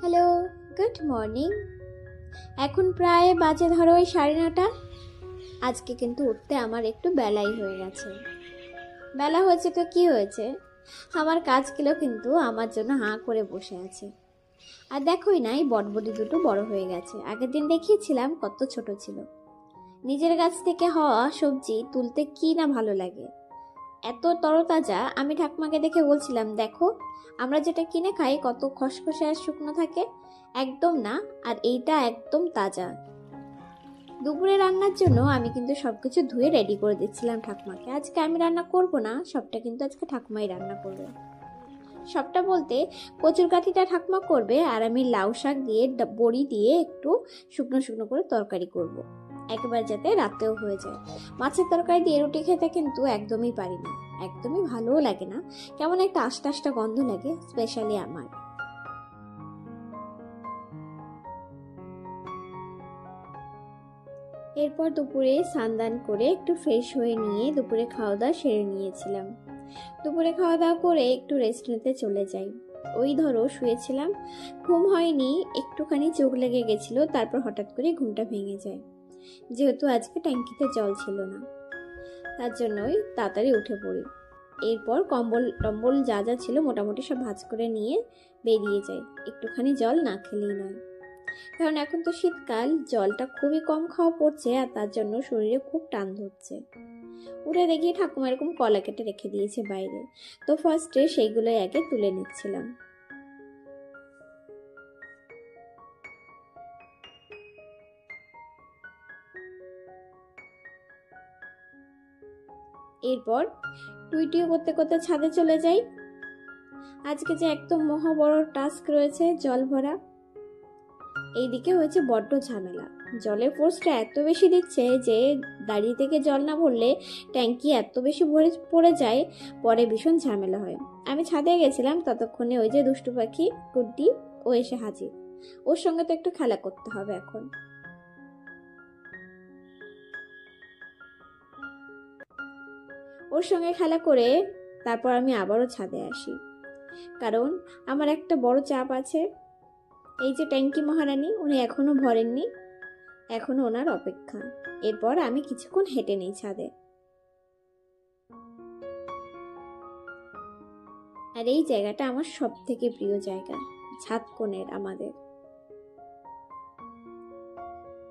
Hello, good morning. এখন প্রায় বাজে ধরো ওই 9:30। আজকে কিন্তু উঠতে আমার একটু বেলাই হয়ে গেছে। বেলা হয়েছে তো কি হয়েছে, আমার কাজগুলো কিন্তু আমার জন্য হাঁ করে বসে আছে। আর দেখোই না, এই বটবটি দুটো বড় হয়ে গেছে। আগের দিন দেখিয়েছিলাম কত ছোট ছিল। নিজের গাছ থেকে হওয়া সবজি তুলতে কি না ভালো লাগে, এত তরতাজা। আমি ঠাকুমাকে দেখে বলছিলাম, দেখো আমরা যেটা কিনে খাই কত খসখসে আর শুকনো থাকে, একদম না। আর এইটা একদম তাজা। দুপুরে রান্নার জন্য আমি কিন্তু সবকিছু ধুয়ে রেডি করে দিচ্ছিলাম ঠাকুমাকে। আজকে আমি রান্না করব না, সবটা কিন্তু আজকে ঠাকুমাই রান্না করবে। সবটা বলতে কচুর কাঠিটা ঠাকুমা করবে, আর আমি লাউ শাক দিয়ে বড়ি দিয়ে একটু শুকনো শুকনো করে তরকারি করব, একেবারে যাতে রাতেও হয়ে যায়। মাছের তরকারি দিয়ে রুটি খেতে কিন্তু একদমই পারি না, একদমই ভালোও লাগে না। কেমন একটা আস্টা আস্টা গন্ধ লাগে, স্পেশালি আমার। এরপর দুপুরে স্নান করে একটু ফ্রেশ হয়ে নিয়ে দুপুরে খাওয়া দাওয়া সেরে নিয়েছিলাম। দুপুরে খাওয়া দাওয়া করে একটু রেস্ট নিতে চলে যাই। ওই ধরো শুয়েছিলাম, ঘুম হয়নি, একটুখানি চোখ লেগে গেছিল, তারপর হঠাৎ করে ঘুমটা ভেঙে যায়। যেহেতু আজকে ট্যাঙ্কিতে জল ছিল না, তার জন্যই তাড়াতাড়ি উঠে পড়ি। এরপর কম্বল টম্বল যা যা ছিল মোটামুটি সব ভাঁজ করে নিয়ে বেরিয়ে যাই। একটুখানি জল না খেলেই নয়, কারণ এখন তো শীতকাল, জলটা খুবই কম খাওয়া পড়ছে, আর তার জন্য শরীরে খুব টান ধরছে। উঠে দেখি ঠাকুমা এরকম কলা কেটে রেখে দিয়েছে বাইরে, তো ফার্স্টে সেইগুলোই আগে তুলে নিচ্ছিলাম। এরপর টুইটিও করতে করতে ছাদে চলে যাই। আজকে যে একদম মহা বড় টাস্ক রয়েছে, জল ভরা। এইদিকে হয়েছে বড্ড ঝামেলা। জলের ফোর্সটা এত বেশি দিচ্ছে যে দাঁড়িয়ে থেকে জল না ভরলে ট্যাঙ্কি এত বেশি ভরে পড়ে যায়, পরে ভীষণ ঝামেলা হয়। আমি ছাদে গেছিলাম, ততক্ষণে ওই যে দুষ্টু পাখি গুড্ডি ও এসে হাজির। ওর সঙ্গে তো একটু খেলা করতে হবে এখন। ওর সঙ্গে খেলা করে তারপর আমি আবারও ছাদে আসি, কারণ আমার একটা বড় চাপ আছে। এই যে ট্যাঙ্কি মহারানী, উনি এখনো ভরেননি, এখনো ওনার অপেক্ষা। এরপর আমি কিছুক্ষণ হেঁটে নেই ছাদে। আর এই জায়গাটা আমার সব থেকে প্রিয় জায়গা, ছাদ কোণের আমাদের।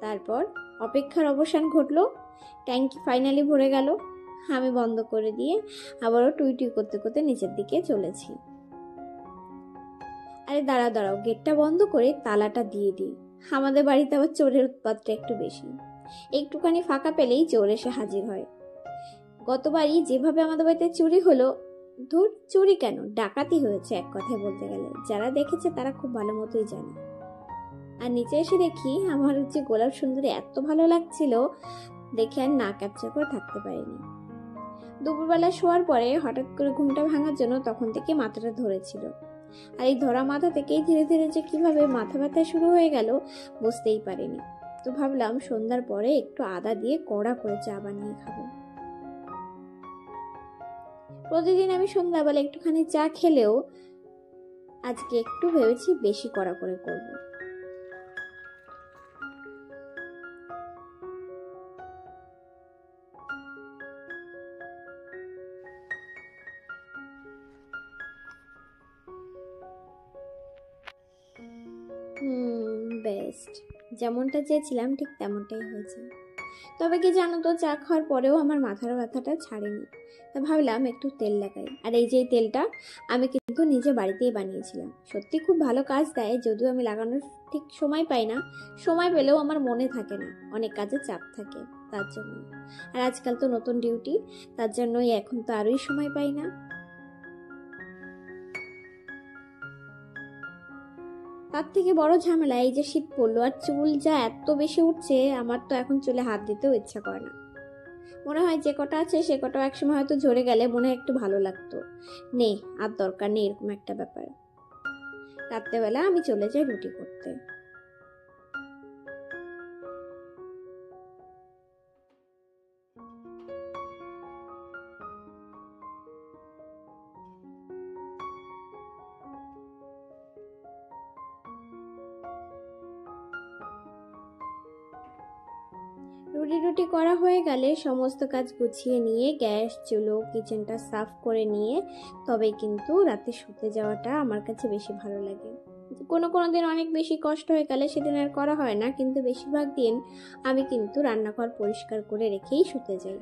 তারপর অপেক্ষার অবসান ঘটলো, ট্যাঙ্কি ফাইনালি ভরে গেল। আমি বন্ধ করে দিয়ে আবারও টুই টুই করতে করতে নিচের দিকে চলেছি। আরে দাঁড়াও দাঁড়াও, গেটটা বন্ধ করে তালাটা দিয়ে দিই। আমাদের বাড়িতে আবার চোরের উৎপাতটা একটু বেশি, একটুখানি ফাঁকা পেলেই চোর এসে হাজির হয়। গতবারই যেভাবে আমাদের বাড়িতে চুরি হলো, ধুর চুরি কেন, ডাকাতি হয়েছে এক কথায় বলতে গেলে। যারা দেখেছে তারা খুব ভালো মতোই জানে। আর নিচে এসে দেখি আমার হচ্ছে গোলাপ সুন্দরী এত ভালো লাগছিল, দেখে আর না ক্যাপচার করে থাকতে পারিনি। দুপুরবেলা শোয়ার পরে হঠাৎ করে ঘুমটা ভাঙার জন্য তখন থেকে মাথাটা ধরেছিল। আর এই ধরা মাথা থেকেই ধীরে ধীরে যে কিভাবে মাথা ব্যথা শুরু হয়ে গেল বুঝতেই পারিনি। তো ভাবলাম সন্ধ্যার পরে একটু আদা দিয়ে কড়া করে চা বানিয়ে খাবো। প্রতিদিন আমি সন্ধ্যাবেলা একটুখানি চা খেলেও আজকে একটু ভেবেছি বেশি কড়া করে করব। বেস্ট, যেমনটা চেয়েছিলাম ঠিক তেমনটাই হয়েছে। তবে কি জানো তো, চা খাওয়ার পরেও আমার মাথার ব্যথাটা ছাড়েনি। তা ভাবলাম একটু তেল লাগাই। আর এই যে তেলটা আমি কিন্তু নিজে বাড়িতেই বানিয়েছিলাম, সত্যি খুব ভালো কাজ দেয়। যদিও আমি লাগানোর ঠিক সময় পাই না, সময় পেলেও আমার মনে থাকে না, অনেক কাজে চাপ থাকে তার জন্য। আর আজকাল তো নতুন ডিউটি, তার জন্যই এখন তো আরোই সময় পাই না। তার থেকে বড় ঝামেলা এই যে শীত পড়লো, আর চুল যা এত বেশি উঠছে, আমার তো এখন চুলে হাত দিতেও ইচ্ছা করে না। মনে হয় যে কটা আছে সে কটা একসময় হয়তো ঝরে গেলে মনে হয় একটু ভালো লাগতো, নেই আর দরকার নেই, এরকম একটা ব্যাপার। রাত্রেবেলা আমি চলে যাই রুটি করতে। রুটি রুটি করা হয়ে গেলে সমস্ত কাজ গুছিয়ে নিয়ে গ্যাস চুলো কিচেনটা সাফ করে নিয়ে তবে কিন্তু রাতে শুতে যাওয়াটা আমার কাছে বেশি ভালো লাগে। কোনো কোনো দিন অনেক বেশি কষ্ট হয়ে গেলে সেদিন আর করা হয় না, কিন্তু বেশিরভাগ দিন আমি কিন্তু রান্নাঘর পরিষ্কার করে রেখেই শুতে যাই।